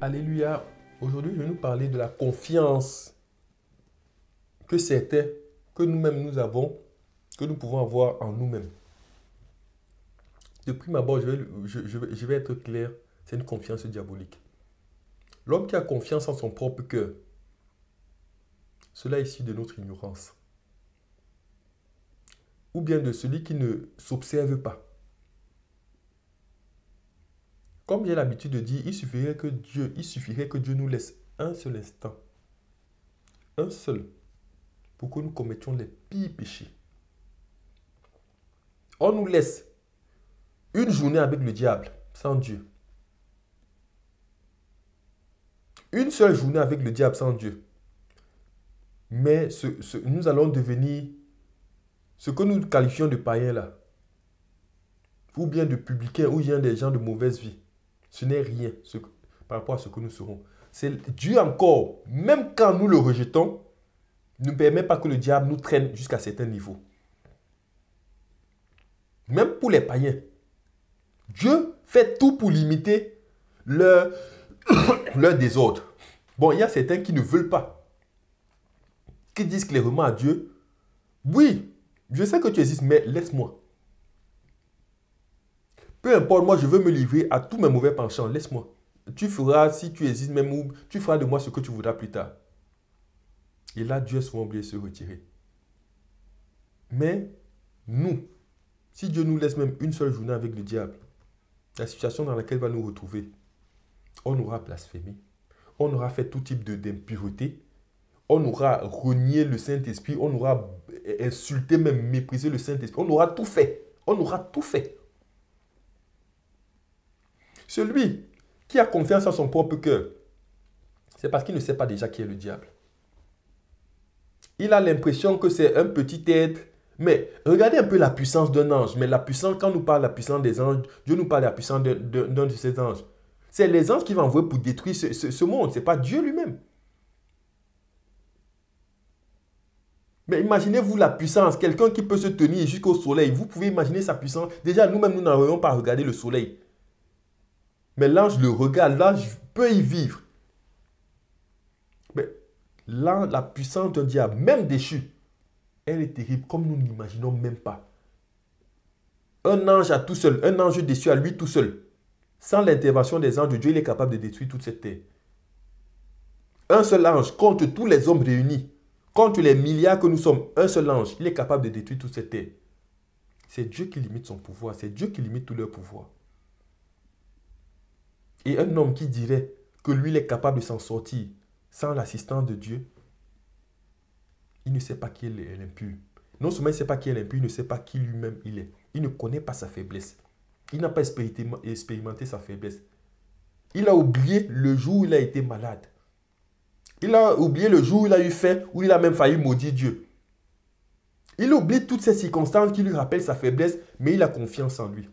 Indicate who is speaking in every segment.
Speaker 1: Alléluia. Aujourd'hui, je vais nous parler de la confiance que certains, que nous-mêmes nous avons, que nous pouvons avoir en nous-mêmes. De prime abord, je vais être clair, c'est une confiance diabolique. L'homme qui a confiance en son propre cœur, cela est issu de notre ignorance. Ou bien de celui qui ne s'observe pas. Comme j'ai l'habitude de dire, il suffirait que Dieu nous laisse un seul instant, un seul, pour que nous commettions les pires péchés. On nous laisse une journée avec le diable, sans Dieu. Une seule journée avec le diable, sans Dieu. Mais nous allons devenir ce que nous qualifions de païens là, ou bien de publicains, ou bien des gens de mauvaise vie. Ce n'est rien par rapport à ce que nous serons. C'est Dieu encore, même quand nous le rejetons, ne permet pas que le diable nous traîne jusqu'à certains niveaux. Même pour les païens. Dieu fait tout pour limiter leur désordre. Bon, il y a certains qui ne veulent pas. Qui disent clairement à Dieu, oui, je sais que tu existes, mais laisse-moi. Peu importe, moi je veux me livrer à tous mes mauvais penchants, laisse-moi. Tu feras, si tu existes même, ou tu feras de moi ce que tu voudras plus tard. Et là, Dieu est souvent obligé de se retirer. Mais nous, si Dieu nous laisse même une seule journée avec le diable, la situation dans laquelle il va nous retrouver, on aura blasphémé, on aura fait tout type d'impureté, on aura renié le Saint-Esprit, on aura insulté, même méprisé le Saint-Esprit, on aura tout fait. On aura tout fait. Celui qui a confiance en son propre cœur, c'est parce qu'il ne sait pas déjà qui est le diable. Il a l'impression que c'est un petit être. Mais regardez un peu la puissance d'un ange. Mais la puissance, quand on nous parle de la puissance des anges, Dieu nous parle de la puissance d'un de ces anges. C'est les anges qui vont envoyer pour détruire ce monde. Ce n'est pas Dieu lui-même. Mais imaginez-vous la puissance. Quelqu'un qui peut se tenir jusqu'au soleil. Vous pouvez imaginer sa puissance. Déjà, nous-mêmes, nous n'arrivons pas à regarder le soleil. Mais l'ange le regarde. L'ange peut y vivre. Mais là, la puissance d'un diable, même déchu, elle est terrible comme nous n'imaginons même pas. Un ange à tout seul, un ange déçu à lui tout seul, sans l'intervention des anges de Dieu, il est capable de détruire toute cette terre. Un seul ange contre tous les hommes réunis, contre les milliards que nous sommes, un seul ange, il est capable de détruire toute cette terre. C'est Dieu qui limite son pouvoir, c'est Dieu qui limite tout leur pouvoir. Et un homme qui dirait que lui, il est capable de s'en sortir sans l'assistance de Dieu, il ne sait pas qui est l'impur. Non seulement il ne sait pas qui est l'impur, il ne sait pas qui lui-même il est. Il ne connaît pas sa faiblesse. Il n'a pas expérimenté sa faiblesse. Il a oublié le jour où il a été malade. Il a oublié le jour où il a eu faim, où il a même failli maudire Dieu. Il oublie toutes ces circonstances qui lui rappellent sa faiblesse, mais il a confiance en lui.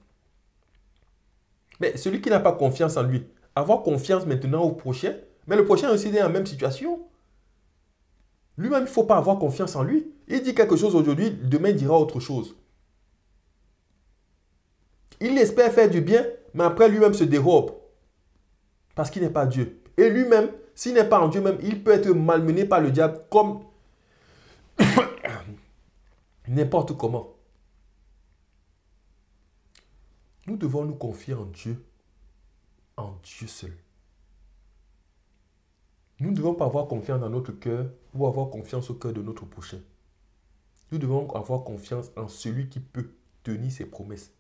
Speaker 1: Mais celui qui n'a pas confiance en lui, avoir confiance maintenant au prochain, mais le prochain aussi est dans la même situation. Lui-même, il ne faut pas avoir confiance en lui. Il dit quelque chose aujourd'hui, demain il dira autre chose. Il espère faire du bien, mais après lui-même se dérobe. Parce qu'il n'est pas Dieu. Et lui-même, s'il n'est pas en Dieu même, il peut être malmené par le diable comme n'importe comment. Nous devons nous confier en Dieu seul. Nous ne devons pas avoir confiance dans notre cœur ou avoir confiance au cœur de notre prochain. Nous devons avoir confiance en celui qui peut tenir ses promesses.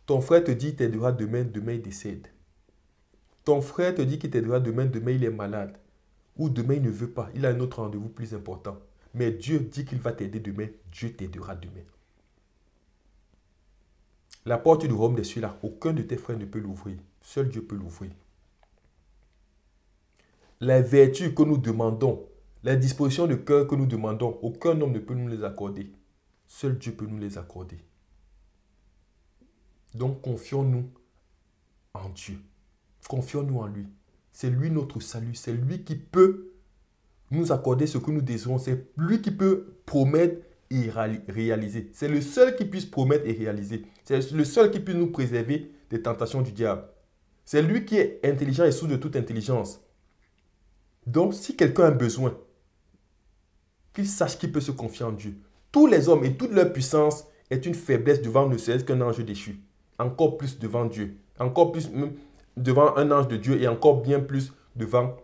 Speaker 1: Ton frère te dit qu'il t'aidera demain, demain il décède. Ton frère te dit qu'il t'aidera demain, demain il est malade. Ou demain il ne veut pas, il a un autre rendez-vous plus important. Mais Dieu dit qu'il va t'aider demain, Dieu t'aidera demain. La porte du royaume des cieux là, aucun de tes frères ne peut l'ouvrir. Seul Dieu peut l'ouvrir. Les vertus que nous demandons, les dispositions de cœur que nous demandons, aucun homme ne peut nous les accorder. Seul Dieu peut nous les accorder. Donc confions-nous en Dieu. Confions-nous en lui. C'est lui notre salut. C'est lui qui peut nous accorder ce que nous désirons. C'est lui qui peut promettre et réaliser. C'est le seul qui puisse promettre et réaliser. C'est le seul qui puisse nous préserver des tentations du diable. C'est lui qui est intelligent et source de toute intelligence. Donc, si quelqu'un a un besoin, qu'il sache qu'il peut se confier en Dieu. Tous les hommes et toute leur puissance est une faiblesse devant ne serait-ce qu'un ange déchu. Encore plus devant Dieu. Encore plus même devant un ange de Dieu et encore bien plus devant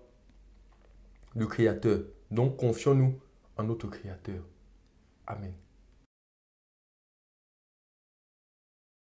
Speaker 1: le Créateur. Donc, confions-nous en notre Créateur. Amen.